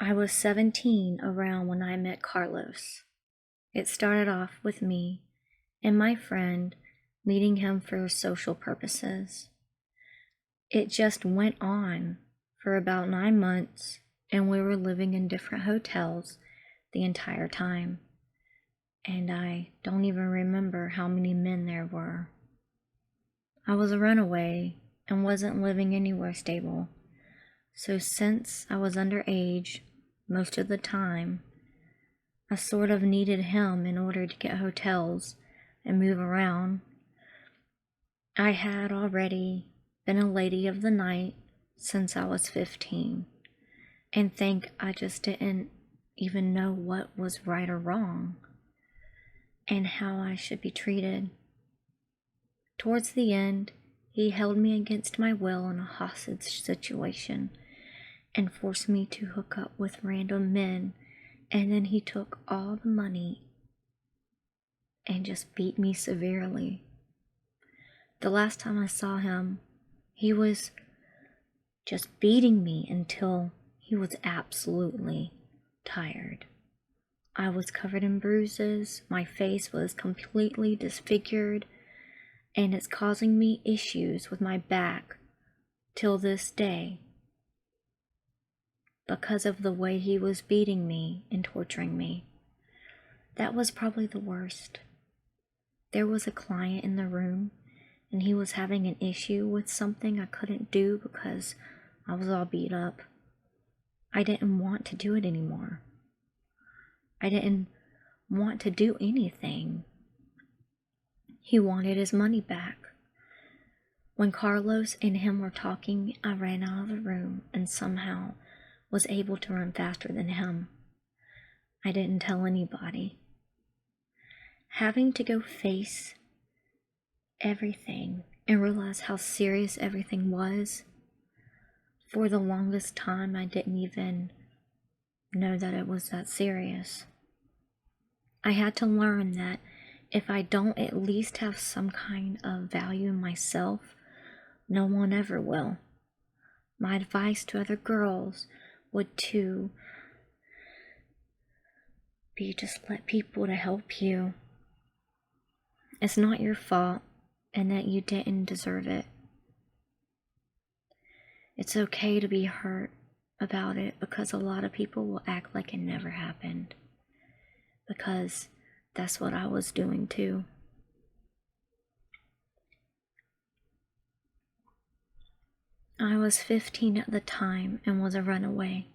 I was 17 around when I met Carlos. It started off with me and my friend meeting him for social purposes. It just went on for about 9 months, and we were living in different hotels the entire time. And I don't even remember how many men there were. I was a runaway and wasn't living anywhere stable. So since I was underage most of the time, I sort of needed him in order to get hotels and move around. I had already been a lady of the night since I was 15, and think I just didn't even know what was right or wrong and how I should be treated. Towards the end, he held me against my will in a hostage situation and forced me to hook up with random men, and then he took all the money and just beat me severely. The last time I saw him, he was just beating me until he was absolutely tired. I was covered in bruises, my face was completely disfigured, and it's causing me issues with my back till this day because of the way he was beating me and torturing me. That was probably the worst. There was a client in the room, and he was having an issue with something I couldn't do because I was all beat up. I didn't want to do it anymore. I didn't want to do anything. He wanted his money back. When Carlos and him were talking, I ran out of the room and somehow was able to run faster than him. I didn't tell anybody. Having to go face everything and realize how serious everything was, for the longest time I didn't even know that it was that serious. I had to learn that if I don't at least have some kind of value in myself, no one ever will. My advice to other girls would to be just let people to help you. It's not your fault, and that you didn't deserve it. It's okay to be hurt about it because a lot of people will act like it never happened, because that's what I was doing too. I was 15 at the time and was a runaway.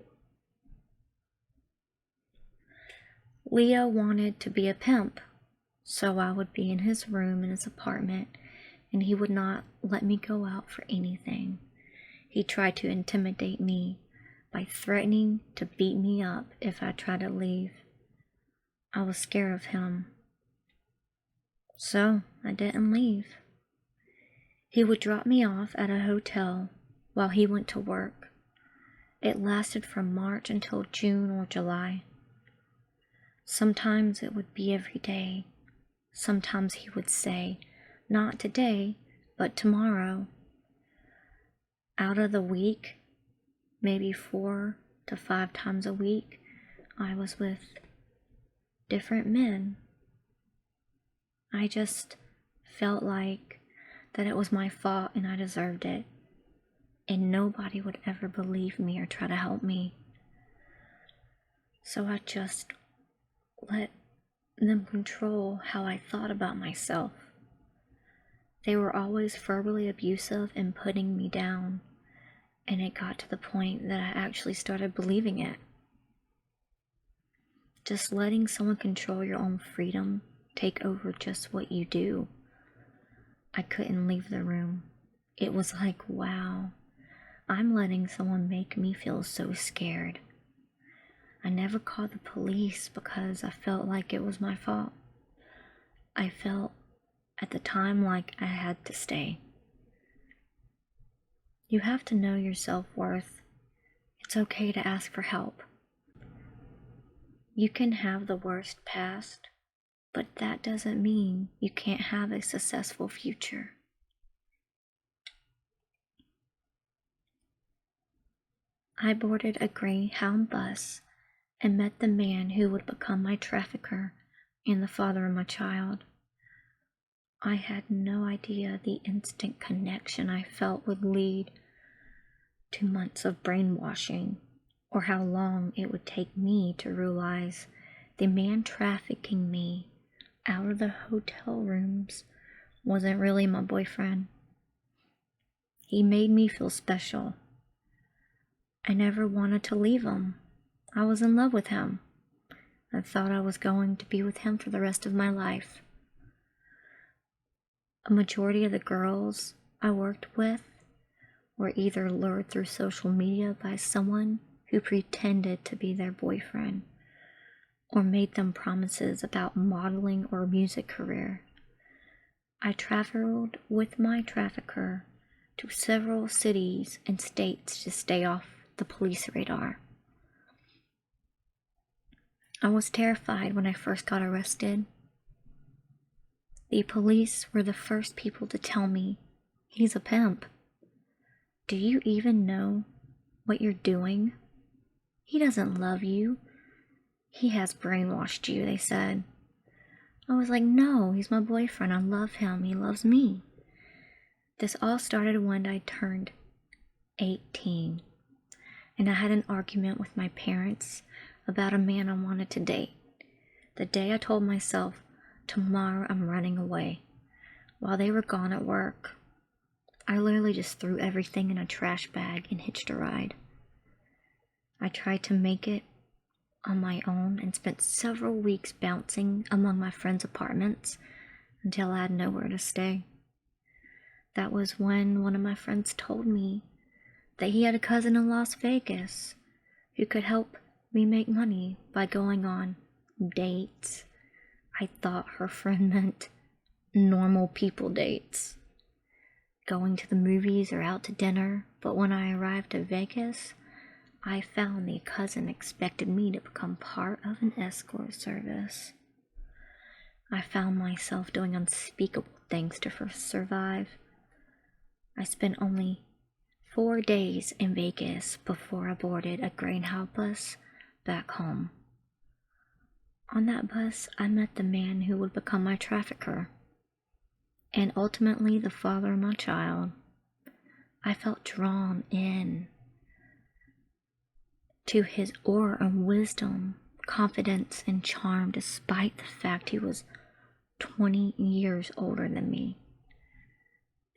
Leo wanted to be a pimp, so I would be in his room in his apartment, and he would not let me go out for anything. He tried to intimidate me by threatening to beat me up if I tried to leave. I was scared of him, so I didn't leave. He would drop me off at a hotel while he went to work. It lasted from March until June or July. Sometimes it would be every day. Sometimes he would say, "Not today, but tomorrow." Out of the week, maybe 4 to 5 times a week, I was with different men. I just felt like that it was my fault and I deserved it, and nobody would ever believe me or try to help me. So I just let them control how I thought about myself. They were always verbally abusive and putting me down, and it got to the point that I actually started believing it. Just letting someone control your own freedom take over just what you do. I couldn't leave the room. It was like, wow, I'm letting someone make me feel so scared. I never called the police because I felt like it was my fault. I felt at the time like I had to stay. You have to know your self-worth. It's okay to ask for help. You can have the worst past, but that doesn't mean you can't have a successful future. I boarded a Greyhound bus and met the man who would become my trafficker and the father of my child. I had no idea the instant connection I felt would lead to months of brainwashing, or how long it would take me to realize the man trafficking me out of the hotel rooms wasn't really my boyfriend. He made me feel special. I never wanted to leave him. I was in love with him. I thought I was going to be with him for the rest of my life. A majority of the girls I worked with were either lured through social media by someone who pretended to be their boyfriend, or made them promises about modeling or music career. I traveled with my trafficker to several cities and states to stay off the police radar. I was terrified when I first got arrested. The police were the first people to tell me, "He's a pimp. Do you even know what you're doing? He doesn't love you. He has brainwashed you," they said. I was like, "No, he's my boyfriend. I love him. He loves me." This all started when I turned 18, and I had an argument with my parents about a man I wanted to date. The day I told myself, "Tomorrow I'm running away," while they were gone at work, I literally just threw everything in a trash bag and hitched a ride. I tried to make it on my own and spent several weeks bouncing among my friends' apartments until I had nowhere to stay. That was when one of my friends told me that he had a cousin in Las Vegas who could help me make money by going on dates. I thought her friend meant normal people dates, going to the movies or out to dinner, but when I arrived at Vegas, I found the cousin expected me to become part of an escort service. I found myself doing unspeakable things to survive. I spent only 4 days in Vegas before I boarded a Greyhound bus back home. On that bus, I met the man who would become my trafficker, and ultimately the father of my child. I felt drawn in to his aura of wisdom, confidence, and charm, despite the fact he was 20 years older than me.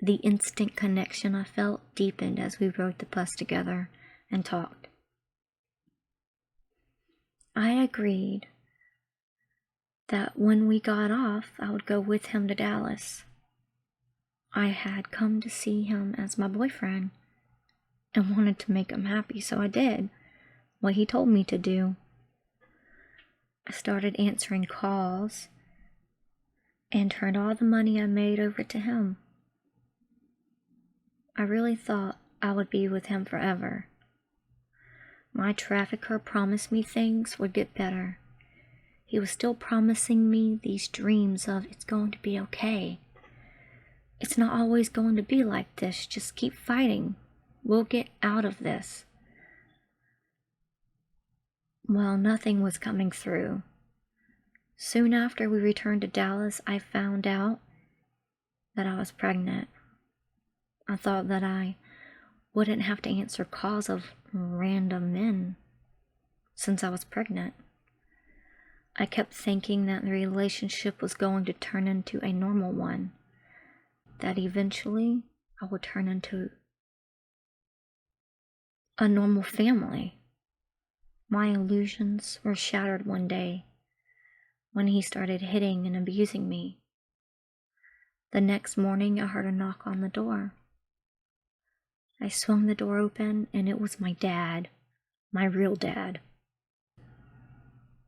The instant connection I felt deepened as we rode the bus together and talked. I agreed that when we got off, I would go with him to Dallas. I had come to see him as my boyfriend and wanted to make him happy, so I did what he told me to do. I started answering calls and turned all the money I made over to him. I really thought I would be with him forever. My trafficker promised me things would get better. He was still promising me these dreams of, "It's going to be okay. It's not always going to be like this. Just keep fighting. We'll get out of this." Well, nothing was coming through. Soon after we returned to Dallas, I found out that I was pregnant. I thought that I wouldn't have to answer calls of random men since I was pregnant. I kept thinking that the relationship was going to turn into a normal one, that eventually I would turn into a normal family. My illusions were shattered one day when he started hitting and abusing me. The next morning, I heard a knock on the door. I swung the door open, and it was my dad, my real dad.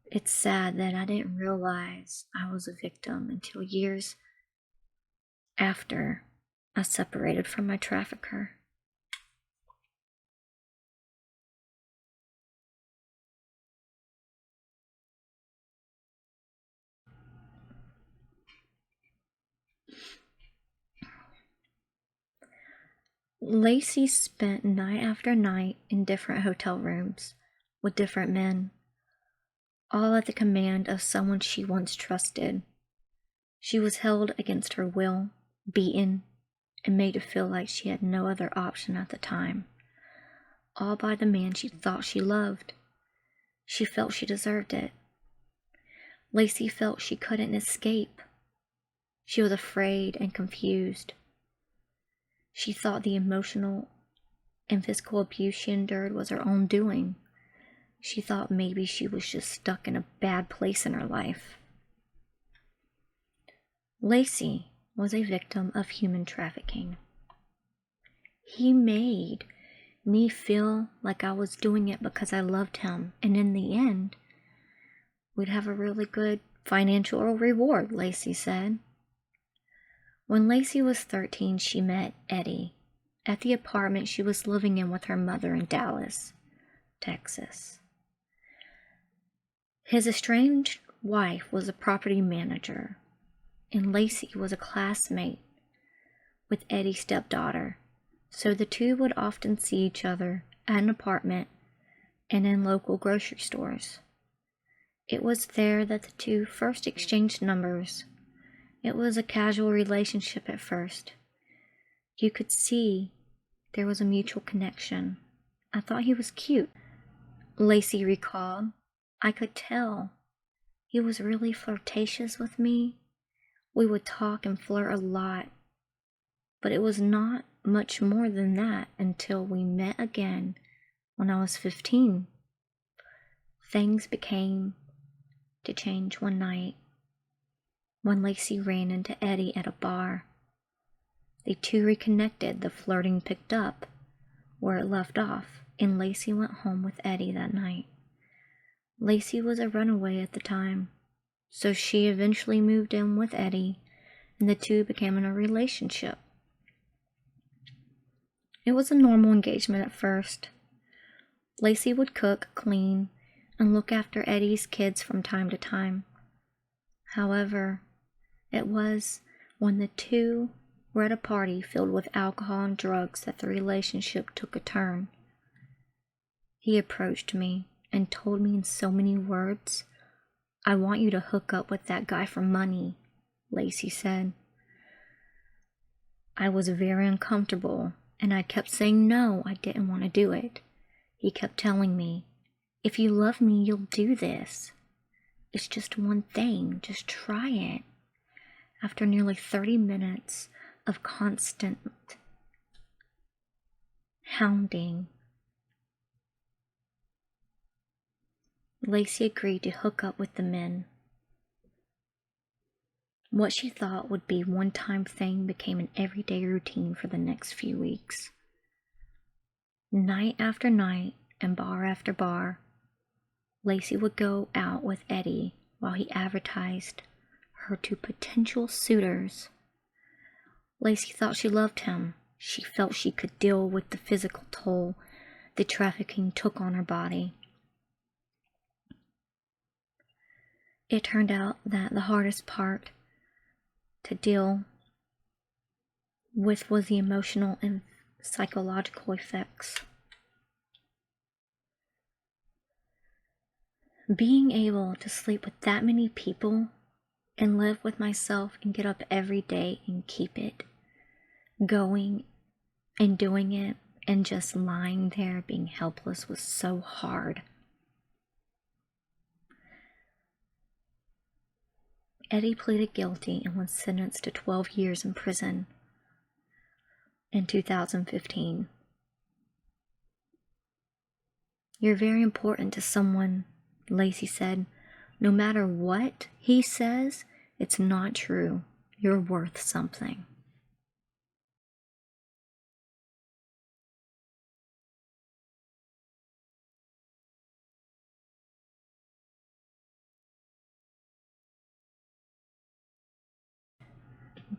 It's sad that I didn't realize I was a victim until years after I separated from my trafficker. Lacey spent night after night in different hotel rooms with different men, all at the command of someone she once trusted. She was held against her will, beaten, and made to feel like she had no other option at the time, all by the man she thought she loved. She felt she deserved it. Lacey felt she couldn't escape. She was afraid and confused. She thought the emotional and physical abuse she endured was her own doing. She thought maybe she was just stuck in a bad place in her life. Lacey was a victim of human trafficking. He made me feel like I was doing it because I loved him, and in the end, we'd have a really good financial reward, Lacey said. When Lacey was 13, she met Eddie at the apartment she was living in with her mother in Dallas, Texas. His estranged wife was a property manager, and Lacey was a classmate with Eddie's stepdaughter, so the two would often see each other at an apartment and in local grocery stores. It was there that the two first exchanged numbers. It was a casual relationship at first. You could see there was a mutual connection. I thought he was cute, Lacey recalled. I could tell he was really flirtatious with me. We would talk and flirt a lot, but it was not much more than that until we met again when I was 15. Things began to change one night when Lacey ran into Eddie at a bar. The two reconnected. The flirting picked up where it left off, and Lacey went home with Eddie that night. Lacey was a runaway at the time, so she eventually moved in with Eddie, and the two became in a relationship. It was a normal engagement at first. Lacey would cook, clean, and look after Eddie's kids from time to time. However, it was when the two were at a party filled with alcohol and drugs that the relationship took a turn. He approached me and told me in so many words, "I want you to hook up with that guy for money," Lacey said. I was very uncomfortable, and I kept saying no, I didn't want to do it. He kept telling me, "If you love me, you'll do this. It's just one thing, just try it." After nearly 30 minutes of constant hounding, Lacey agreed to hook up with the men. What she thought would be a one-time thing became an everyday routine for the next few weeks. Night after night and bar after bar, Lacey would go out with Eddie while he advertised her to potential suitors. Lacey thought she loved him. She felt she could deal with the physical toll the trafficking took on her body. It turned out that the hardest part to deal with was the emotional and psychological effects. Being able to sleep with that many people and live with myself and get up every day and keep it going and doing it and just lying there being helpless was so hard. Eddie pleaded guilty and was sentenced to 12 years in prison in 2015. "You're very important to someone," Lacey said. "No matter what he says, it's not true. You're worth something."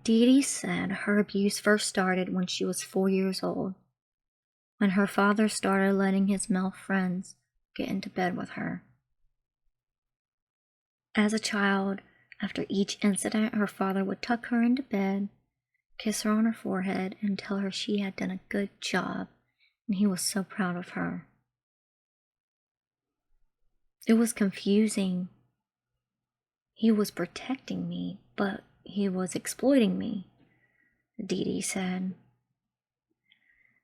Dee Dee said her abuse first started when she was 4 years old, when her father started letting his male friends get into bed with her. As a child, after each incident, her father would tuck her into bed kiss her on her forehead, and tell her she had done a good job and he was so proud of her. It was confusing. He was protecting me, but he was exploiting me, Dee Dee said.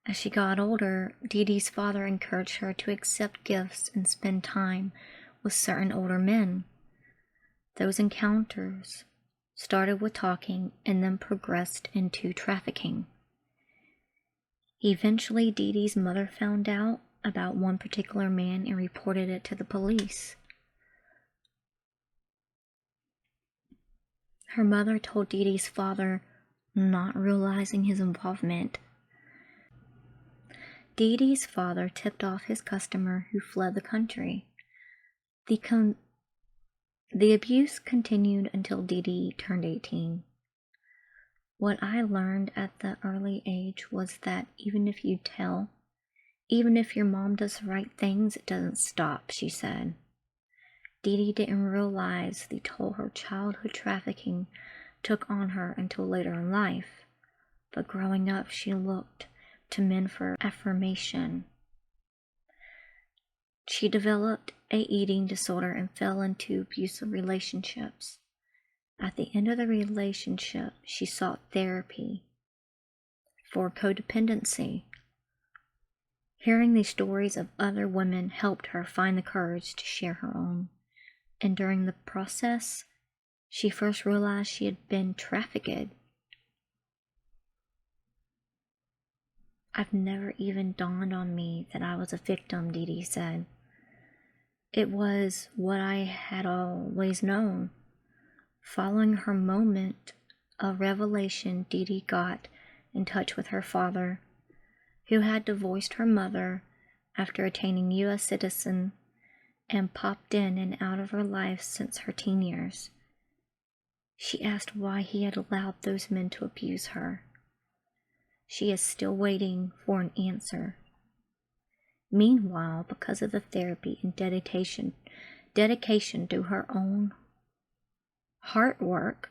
As she got older, Dee Dee's father encouraged her to accept gifts and spend time with certain older men. Those encounters started with talking and then progressed into trafficking. Eventually, Dee Dee's mother found out about one particular man and reported it to the police. Her mother told Dee Dee's father, not realizing his involvement. Dee Dee's father tipped off his customer who fled the country. The abuse continued until Dee Dee turned 18. What I learned at the early age was that even if you tell, even if your mom does the right things, it doesn't stop, she said. Dee Dee didn't realize the toll her childhood trafficking took on her until later in life, but growing up she looked to men for affirmation. She developed an eating disorder and fell into abusive relationships. At the end of the relationship, she sought therapy for codependency. Hearing these stories of other women helped her find the courage to share her own. And during the process, she first realized she had been trafficked. I've never even dawned on me that I was a victim, Dee Dee said. It was what I had always known. Following her moment of revelation, Dee Dee got in touch with her father, who had divorced her mother after attaining U.S. citizen and popped in and out of her life since her teen years. She asked why he had allowed those men to abuse her. She is still waiting for an answer. Meanwhile, because of the therapy and dedication to her own heart work,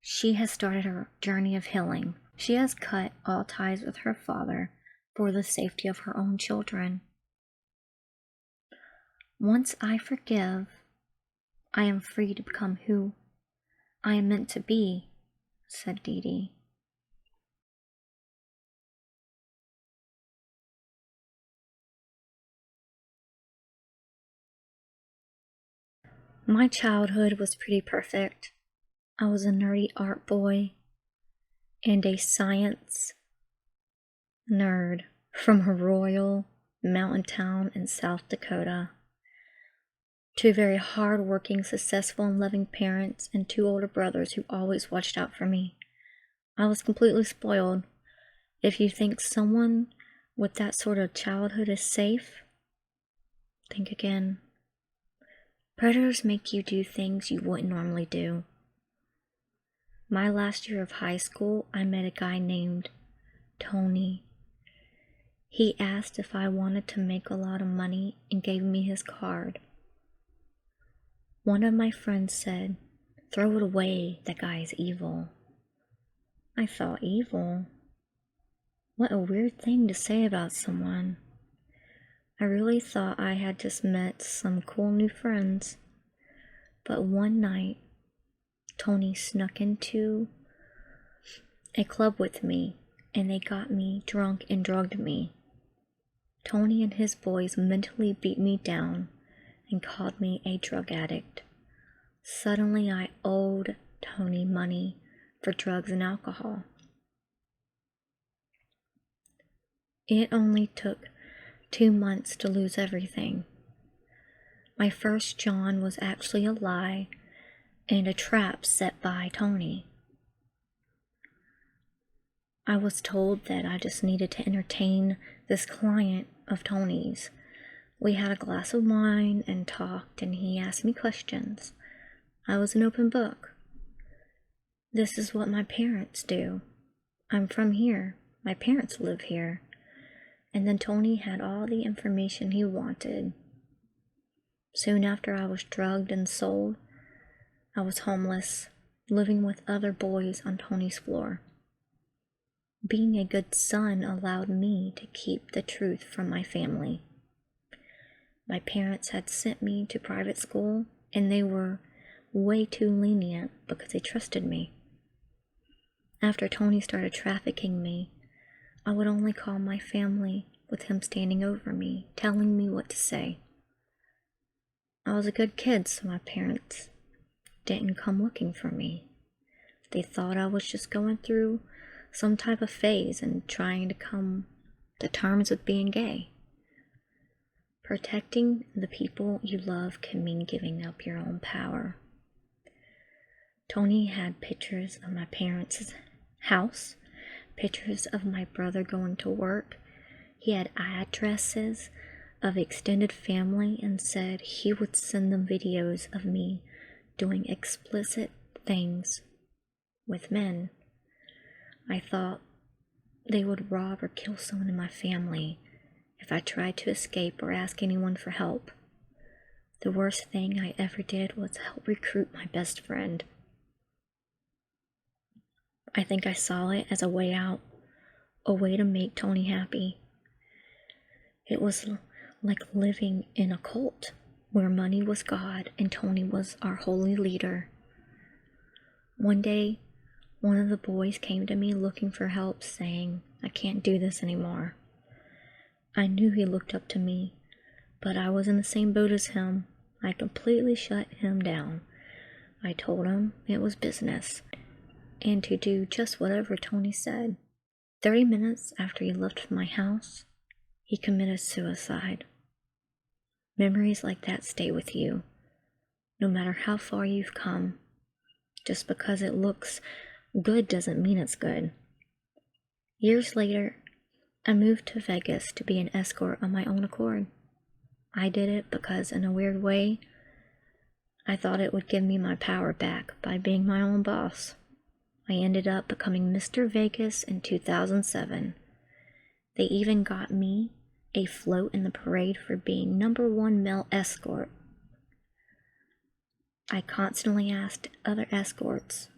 she has started her journey of healing. She has cut all ties with her father for the safety of her own children. Once I forgive, I am free to become who I am meant to be, said Dee Dee. My childhood was pretty perfect. I was a nerdy art boy and a science nerd from a rural mountain town in South Dakota. Two very hard-working, successful, and loving parents, and two older brothers who always watched out for me. I was completely spoiled. If you think someone with that sort of childhood is safe, think again. Predators make you do things you wouldn't normally do. My last year of high school, I met a guy named Tony. He asked if I wanted to make a lot of money and gave me his card. One of my friends said, "Throw it away, that guy is evil." I thought, evil? What a weird thing to say about someone. I really thought I had just met some cool new friends. But one night, Tony snuck into a club with me, and they got me drunk and drugged me. Tony and his boys mentally beat me down and called me a drug addict. Suddenly I owed Tony money for drugs and alcohol. It only took 2 months to lose everything. My first John was actually a lie and a trap set by Tony. I was told that I just needed to entertain this client of Tony's. We had a glass of wine and talked, and he asked me questions. I was an open book. This is what my parents do. I'm from here. My parents live here. And then Tony had all the information he wanted. Soon after I was drugged and sold. I was homeless, living with other boys on Tony's floor. Being a good son allowed me to keep the truth from my family. My parents had sent me to private school, and they were way too lenient because they trusted me. After Tony started trafficking me, I would only call my family with him standing over me, telling me what to say. I was a good kid, so my parents didn't come looking for me. They thought I was just going through some type of phase and trying to come to terms with being gay. Protecting the people you love can mean giving up your own power. Tony had pictures of my parents' house, pictures of my brother going to work. He had addresses of extended family and said he would send them videos of me doing explicit things with men. I thought they would rob or kill someone in my family if I tried to escape or ask anyone for help. The worst thing I ever did was help recruit my best friend. I think I saw it as a way out, a way to make Tony happy. It was like living in a cult where money was God and Tony was our holy leader. One day, one of the boys came to me looking for help, saying, "I can't do this anymore." I knew he looked up to me, but I was in the same boat as him. I completely shut him down. I told him it was business, and to do just whatever Tony said. 30 minutes after he left my house, he committed suicide. Memories like that stay with you, no matter how far you've come. Just because it looks good doesn't mean it's good. Years later, I moved to Vegas to be an escort on my own accord. I did it because, in a weird way, I thought it would give me my power back by being my own boss. I ended up becoming Mr. Vegas in 2007. They even got me a float in the parade for being #1 male escort. I constantly asked other escorts,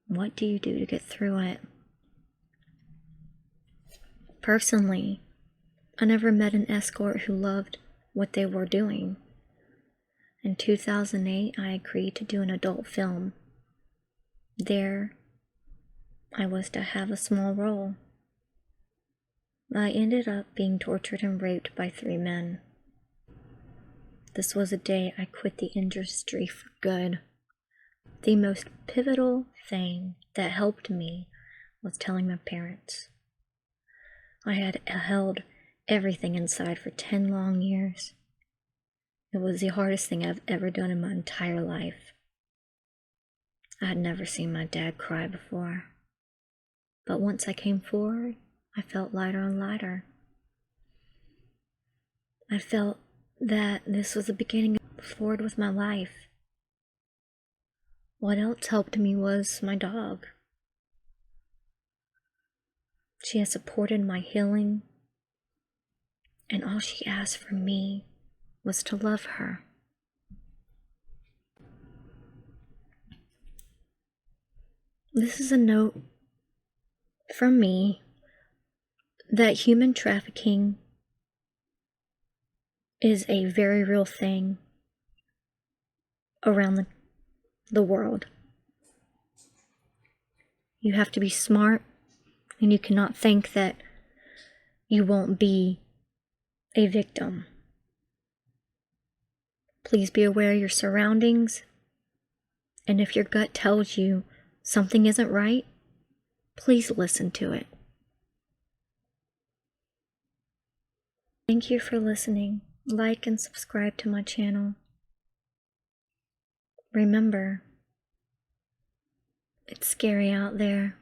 "What do you do to get through it?" Personally, I never met an escort who loved what they were doing. In 2008, I agreed to do an adult film. There, I was to have a small role. I ended up being tortured and raped by 3 men. This was a day I quit the industry for good. The most pivotal thing that helped me was telling my parents. I had held everything inside for 10 long years. It was the hardest thing I've ever done in my entire life. I had never seen my dad cry before. But once I came forward, I felt lighter and lighter. I felt that this was the beginning forward with my life. What else helped me was my dog. She has supported my healing, and all she asked from me was to love her. This is a note from me that human trafficking is a very real thing around the world. You have to be smart, and you cannot think that you won't be a victim. Please be aware of your surroundings, and if your gut tells you something isn't right, please listen to it. Thank you for listening. Like and subscribe to my channel. Remember, it's scary out there.